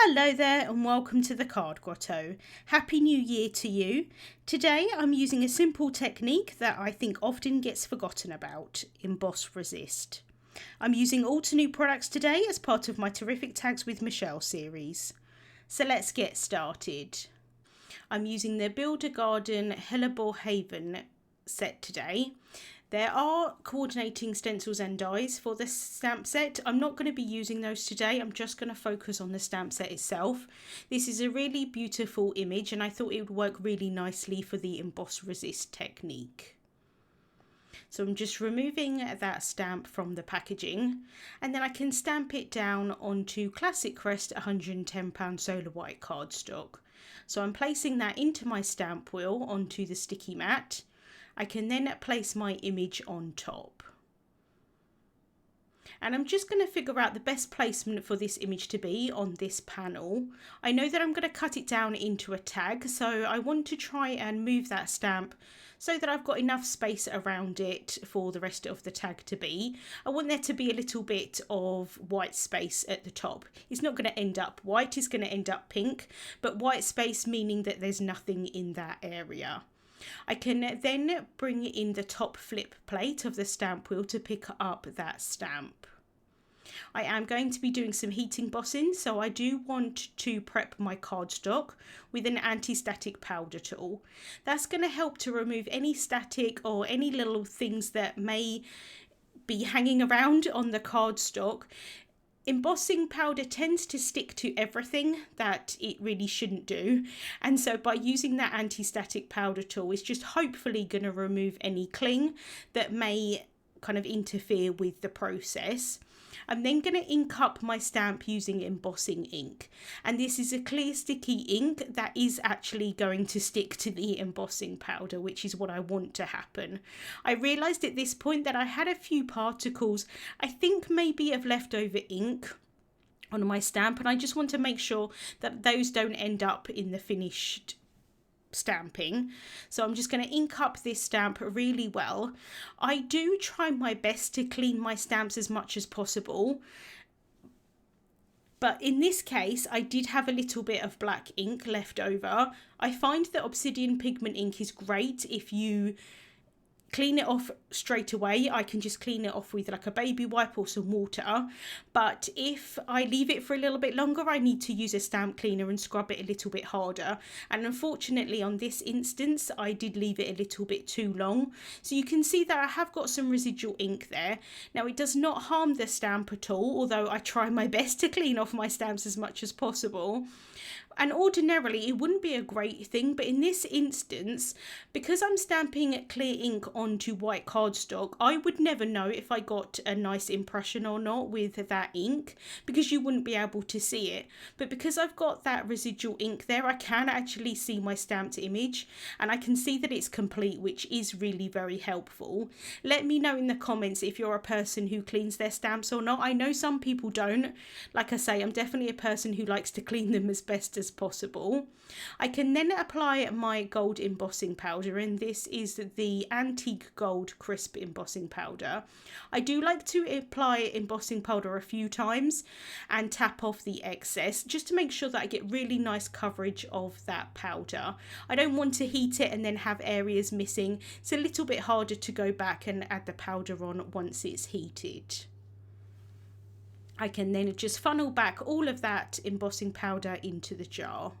Hello there and welcome to the Card Grotto. Happy New Year to you. Today I'm using a simple technique that I think often gets forgotten about, Emboss Resist. I'm using Altenew products today as part of my Terrific Tags with Michelle series. So let's get started. I'm using the Build a Garden Hellebore Haven set today. There are coordinating stencils and dies for the stamp set. I'm not going to be using those today. I'm just going to focus on the stamp set itself. This is a really beautiful image and I thought it would work really nicely for the Emboss Resist technique. So I'm just removing that stamp from the packaging and then I can stamp it down onto classic Crest 110 solar white cardstock. So I'm placing that into my stamp wheel onto the sticky mat. I can then place my image on top. And I'm just going to figure out the best placement for this image to be on this panel. I know that I'm going to cut it down into a tag, so I want to try and move that stamp so that I've got enough space around it for the rest of the tag to be. I want there to be a little bit of white space at the top. It's not going to end up white, it's going to end up pink, but white space meaning that there's nothing in that area. I can then bring in the top flip plate of the stamp wheel to pick up that stamp. I am going to be doing some heat embossing, so I do want to prep my cardstock with an anti-static powder tool. That's going to help to remove any static or any little things that may be hanging around on the cardstock. Embossing powder tends to stick to everything that it really shouldn't do, and so by using that anti-static powder tool it's just hopefully going to remove any cling that may kind of interfere with the process. I'm then going to ink up my stamp using embossing ink, and this is a clear sticky ink that is actually going to stick to the embossing powder, which is what I want to happen. I realised at this point that I had a few particles, I think maybe of leftover ink on my stamp, and I just want to make sure that those don't end up in the finished stamping. So I'm just going to ink up this stamp really well. I do try my best to clean my stamps as much as possible, but in this case I did have a little bit of black ink left over. I find that obsidian pigment ink is great if you clean it off straight away. I can just clean it off with like a baby wipe or some water, but if I leave it for a little bit longer I need to use a stamp cleaner and scrub it a little bit harder, and unfortunately on this instance I did leave it a little bit too long, so you can see that I have got some residual ink there. Now it does not harm the stamp at all, although I try my best to clean off my stamps as much as possible. And ordinarily it wouldn't be a great thing, but in this instance, because I'm stamping clear ink onto white cardstock, I would never know if I got a nice impression or not with that ink, because you wouldn't be able to see it. But because I've got that residual ink there, I can actually see my stamped image and I can see that it's complete, which is really very helpful. Let me know in the comments if you're a person who cleans their stamps or not. I know some people don't. Like I say, I'm definitely a person who likes to clean them as best as possible. I can then apply my gold embossing powder, and this is the Antique Gold Crisp embossing powder. I do like to apply embossing powder a few times and tap off the excess just to make sure that I get really nice coverage of that powder. I don't want to heat it and then have areas missing. It's a little bit harder to go back and add the powder on once it's heated. I can then just funnel back all of that embossing powder into the jar.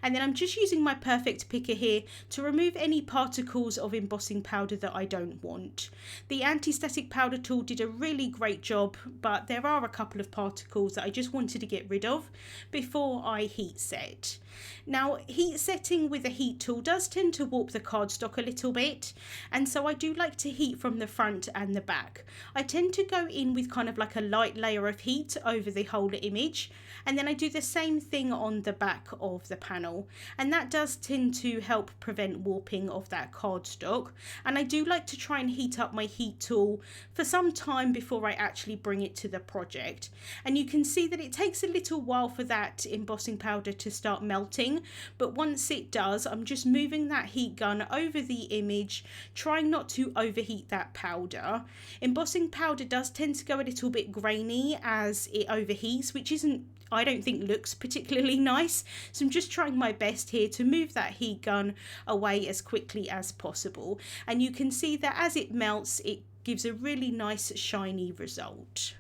And then I'm just using my perfect picker here to remove any particles of embossing powder that I don't want. The anti-static powder tool did a really great job, but there are a couple of particles that I just wanted to get rid of before I heat set. Now, heat setting with a heat tool does tend to warp the cardstock a little bit, and so I do like to heat from the front and the back. I tend to go in with kind of like a light layer of heat over the whole image, and then I do the same thing on the back of the panel, and that does tend to help prevent warping of that cardstock. And I do like to try and heat up my heat tool for some time before I actually bring it to the project, and you can see that it takes a little while for that embossing powder to start melting, but once it does, I'm just moving that heat gun over the image, trying not to overheat that powder. Embossing powder does tend to go a little bit grainy as it overheats, which isn't I don't think looks particularly nice. So I'm just trying my best here to move that heat gun away as quickly as possible. And you can see that as it melts, it gives a really nice shiny result.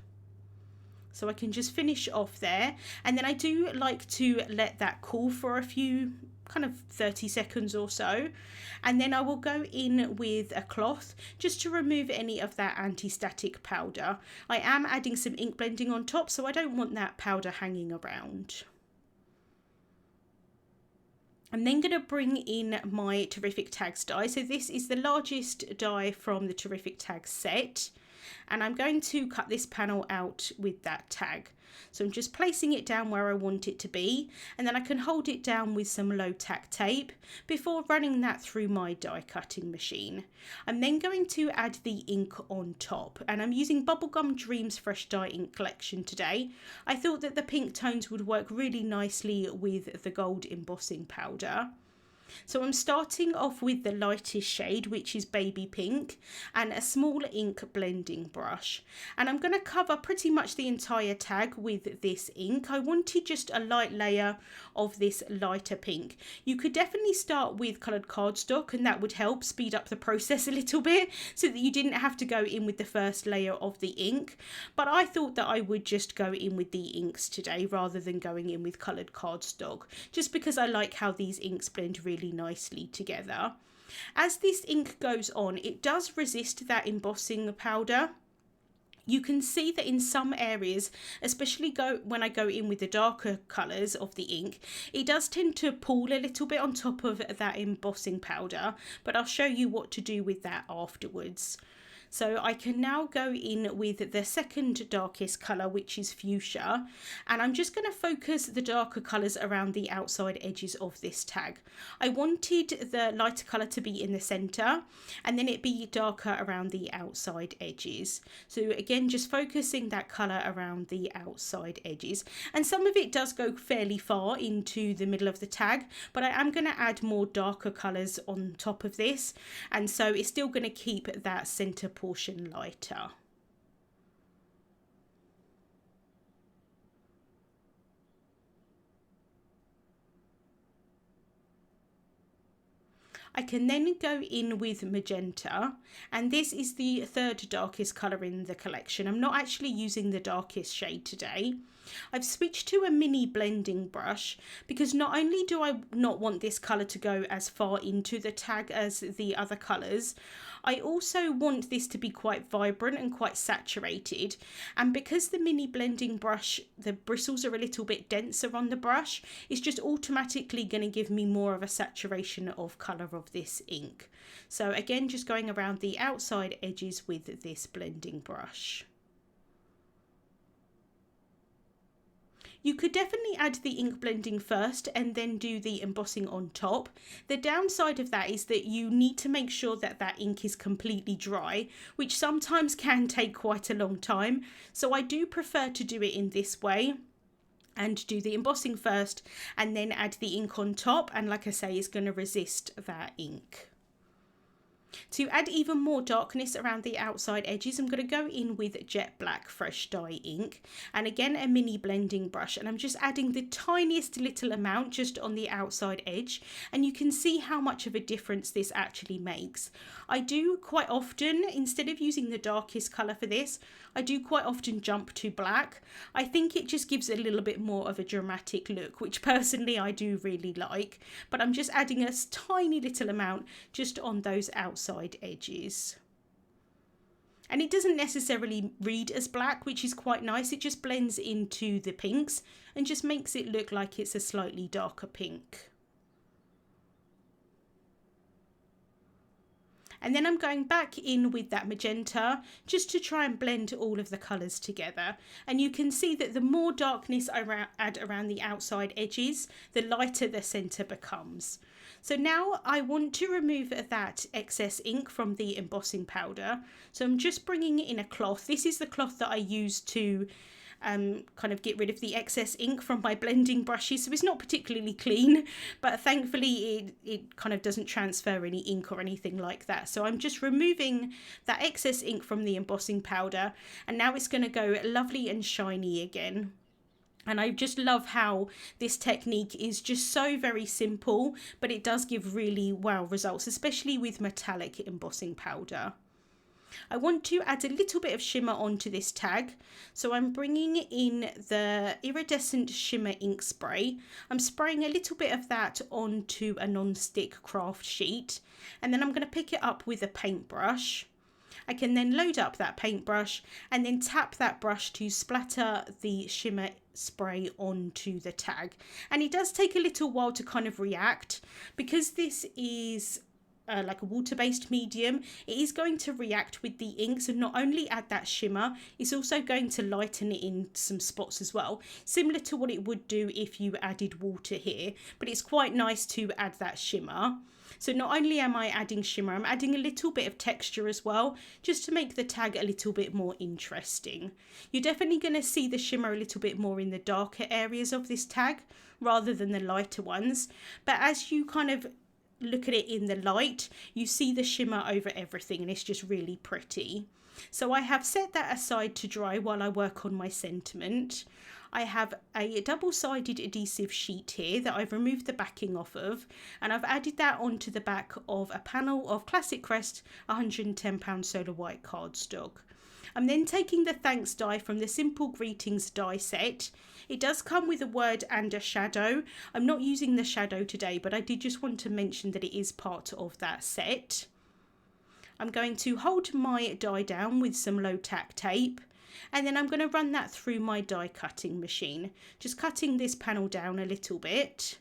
So I can just finish off there, and then I do like to let that cool for a few, kind of 30 seconds or so, and then I will go in with a cloth just to remove any of that anti-static powder. I am adding some ink blending on top, so I don't want that powder hanging around. I'm then going to bring in my Terrific Tags die. So this is the largest die from the Terrific Tags set, and I'm going to cut this panel out with that tag. So I'm just placing it down where I want it to be, and then I can hold it down with some low tack tape before running that through my die cutting machine. I'm then going to add the ink on top, and I'm using Bubblegum Dreams Fresh Dye Ink Collection today. I thought that the pink tones would work really nicely with the gold embossing powder. So I'm starting off with the lightest shade, which is baby pink, and a small ink blending brush, and I'm going to cover pretty much the entire tag with this ink. I wanted just a light layer of this lighter pink. You could definitely start with coloured cardstock, and that would help speed up the process a little bit so that you didn't have to go in with the first layer of the ink, but I thought that I would just go in with the inks today rather than going in with coloured cardstock, just because I like how these inks blend really nicely together. As this ink goes on, it does resist that embossing powder. You can see that in some areas, especially when I go in with the darker colours of the ink, it does tend to pool a little bit on top of that embossing powder, but I'll show you what to do with that afterwards. So I can now go in with the second darkest colour, which is fuchsia, and I'm just going to focus the darker colours around the outside edges of this tag. I wanted the lighter colour to be in the centre and then it be darker around the outside edges. So again, just focusing that colour around the outside edges, and some of it does go fairly far into the middle of the tag, but I am going to add more darker colours on top of this, and so it's still going to keep that centre portion lighter. I can then go in with magenta, and this is the third darkest colour in the collection. I'm not actually using the darkest shade today. I've switched to a mini blending brush because not only do I not want this colour to go as far into the tag as the other colours, I also want this to be quite vibrant and quite saturated, and because the mini blending brush, the bristles are a little bit denser on the brush, it's just automatically going to give me more of a saturation of colour of this ink. So again, just going around the outside edges with this blending brush. You could definitely add the ink blending first and then do the embossing on top. The downside of that is that you need to make sure that that ink is completely dry, which sometimes can take quite a long time. So I do prefer to do it in this way and do the embossing first and then add the ink on top, and like I say, it's going to resist that ink. To add even more darkness around the outside edges, I'm going to go in with Jet Black Fresh Dye Ink, and again a mini blending brush, and I'm just adding the tiniest little amount just on the outside edge, and you can see how much of a difference this actually makes. I do quite often, instead of using the darkest colour for this, I do quite often jump to black. I think it just gives a little bit more of a dramatic look, which personally I do really like, but I'm just adding a tiny little amount just on those outside edges. And it doesn't necessarily read as black, which is quite nice. It just blends into the pinks and just makes it look like it's a slightly darker pink. And then I'm going back in with that magenta just to try and blend all of the colours together. And you can see that the more darkness I add around the outside edges, the lighter the centre becomes. So now I want to remove that excess ink from the embossing powder. So I'm just bringing in a cloth. This is the cloth that I use to kind of get rid of the excess ink from my blending brushes, so it's not particularly clean, but thankfully it kind of doesn't transfer any ink or anything like that. So I'm just removing that excess ink from the embossing powder, and now it's going to go lovely and shiny again. And I just love how this technique is just so very simple, but it does give really well results, especially with metallic embossing powder. I want to add a little bit of shimmer onto this tag, so I'm bringing in the Iridescent Shimmer ink spray. I'm spraying a little bit of that onto a non-stick craft sheet, and then I'm going to pick it up with a paintbrush. I can then load up that paintbrush and then tap that brush to splatter the shimmer spray onto the tag. And it does take a little while to kind of react, because this is like a water-based medium. It is going to react with the ink, so not only add that shimmer, it's also going to lighten it in some spots as well, similar to what it would do if you added water here, but it's quite nice to add that shimmer. So not only am I adding shimmer, I'm adding a little bit of texture as well, just to make the tag a little bit more interesting. You're definitely going to see the shimmer a little bit more in the darker areas of this tag rather than the lighter ones, but as you kind of look at it in the light, you see the shimmer over everything, and it's just really pretty. So I have set that aside to dry while I work on my sentiment. I have a double-sided adhesive sheet here that I've removed the backing off of, and I've added that onto the back of a panel of classic Crest 110 solar white cardstock. I'm then taking the thanks die from the Simple Greetings die set. It does come with a word and a shadow. I'm not using the shadow today, but I did just want to mention that it is part of that set. I'm going to hold my die down with some low tack tape, and then I'm going to run that through my die cutting machine, just cutting this panel down a little bit.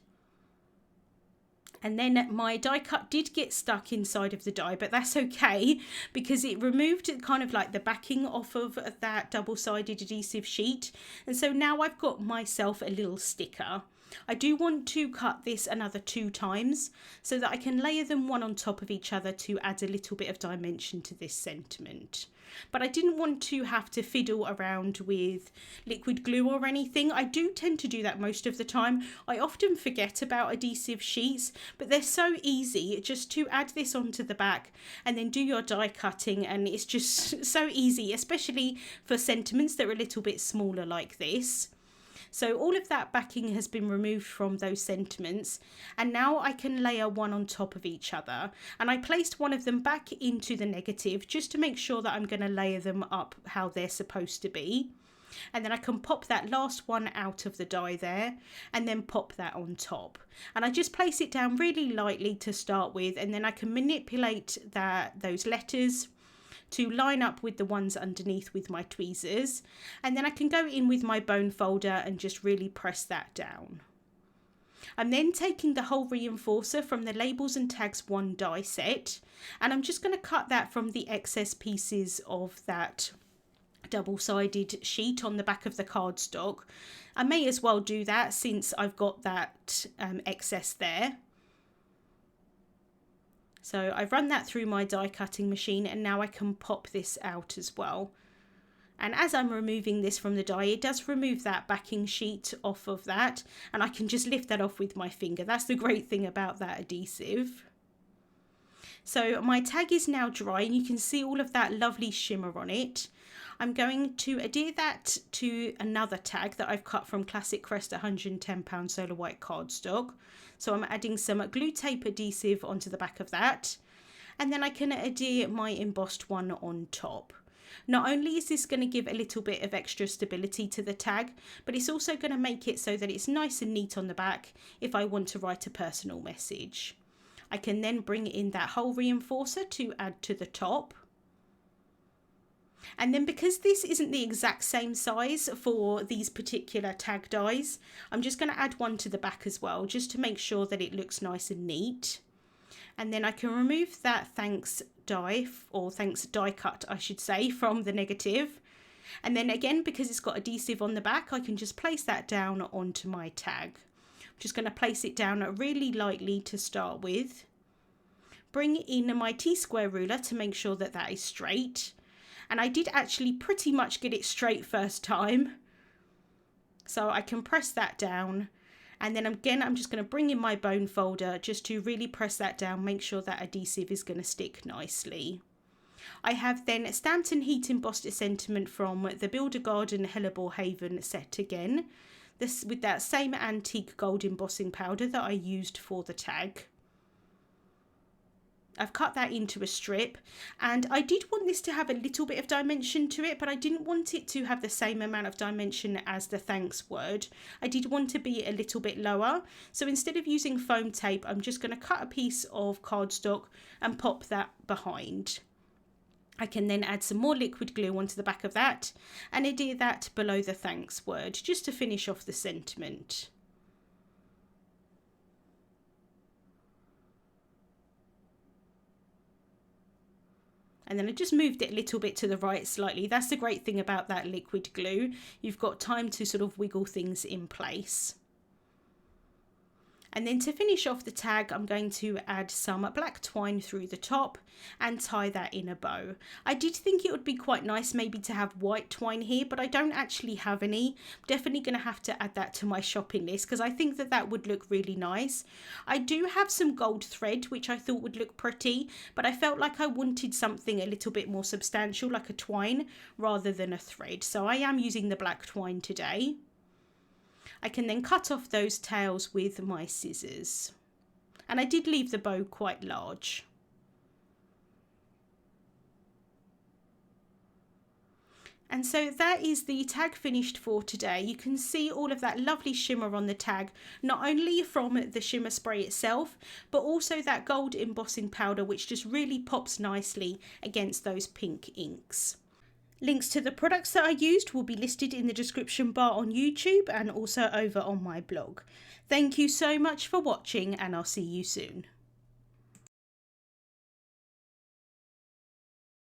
And then my die cut did get stuck inside of the die, but that's okay, because it removed kind of like the backing off of that double-sided adhesive sheet. And so now I've got myself a little sticker. I do want to cut this another 2 times so that I can layer them one on top of each other to add a little bit of dimension to this sentiment. But I didn't want to have to fiddle around with liquid glue or anything. I do tend to do that most of the time. I often forget about adhesive sheets, but they're so easy just to add this onto the back and then do your die cutting, and it's just so easy, especially for sentiments that are a little bit smaller like this. So all of that backing has been removed from those sentiments, and now I can layer one on top of each other. And I placed one of them back into the negative just to make sure that I'm going to layer them up how they're supposed to be. And then I can pop that last one out of the die there and then pop that on top. And I just place it down really lightly to start with, and then I can manipulate those letters to line up with the ones underneath with my tweezers, and then I can go in with my bone folder and just really press that down. I'm then taking the whole reinforcer from the Labels and Tags 1 die set, and I'm just going to cut that from the excess pieces of that double-sided sheet on the back of the cardstock. I may as well do that since I've got that excess there. So I've run that through my die cutting machine, and now I can pop this out as well. And as I'm removing this from the die, it does remove that backing sheet off of that, and I can just lift that off with my finger. That's the great thing about that adhesive. So my tag is now dry, and you can see all of that lovely shimmer on it. I'm going to adhere that to another tag that I've cut from Classic Crest 110 solar white cardstock. So I'm adding some glue tape adhesive onto the back of that, and then I can adhere my embossed one on top. Not only is this going to give a little bit of extra stability to the tag, but it's also going to make it so that it's nice and neat on the back if I want to write a personal message. I can then bring in that whole reinforcer to add to the top. And then because this isn't the exact same size for these particular tag dies, I'm just going to add one to the back as well, just to make sure that it looks nice and neat. And then I can remove that thanks die, or thanks die cut I should say, from the negative. And then again, because it's got adhesive on the back, I can just place that down onto my tag. I'm just going to place it down really lightly to start with. Bring in my T-square ruler to make sure that that is straight. And I did actually pretty much get it straight first time. So I can press that down. And then again, I'm just going to bring in my bone folder just to really press that down, make sure that adhesive is going to stick nicely. I have then stamped and heat embossed a sentiment from the Builder Garden Hellebore Haven set again. this with that same antique gold embossing powder that I used for the tag. I've cut that into a strip, and I did want this to have a little bit of dimension to it, but I didn't want it to have the same amount of dimension as the thanks word. I did want to be a little bit lower, so instead of using foam tape, I'm just going to cut a piece of cardstock and pop that behind. I can then add some more liquid glue onto the back of that and adhere that below the thanks word, just to finish off the sentiment. And then I just moved it a little bit to the right slightly. That's the great thing about that liquid glue. You've got time to sort of wiggle things in place. And then to finish off the tag, I'm going to add some black twine through the top and tie that in a bow. I did think it would be quite nice maybe to have white twine here, but I don't actually have any. I'm definitely going to have to add that to my shopping list because I think that that would look really nice. I do have some gold thread, which I thought would look pretty, but I felt like I wanted something a little bit more substantial, like a twine, rather than a thread. So I am using the black twine today. I can then cut off those tails with my scissors. And I did leave the bow quite large. And so that is the tag finished for today. You can see all of that lovely shimmer on the tag, not only from the shimmer spray itself, but also that gold embossing powder, which just really pops nicely against those pink inks. Links to the products that I used will be listed in the description bar on YouTube and also over on my blog. Thank you so much for watching, and I'll see you soon.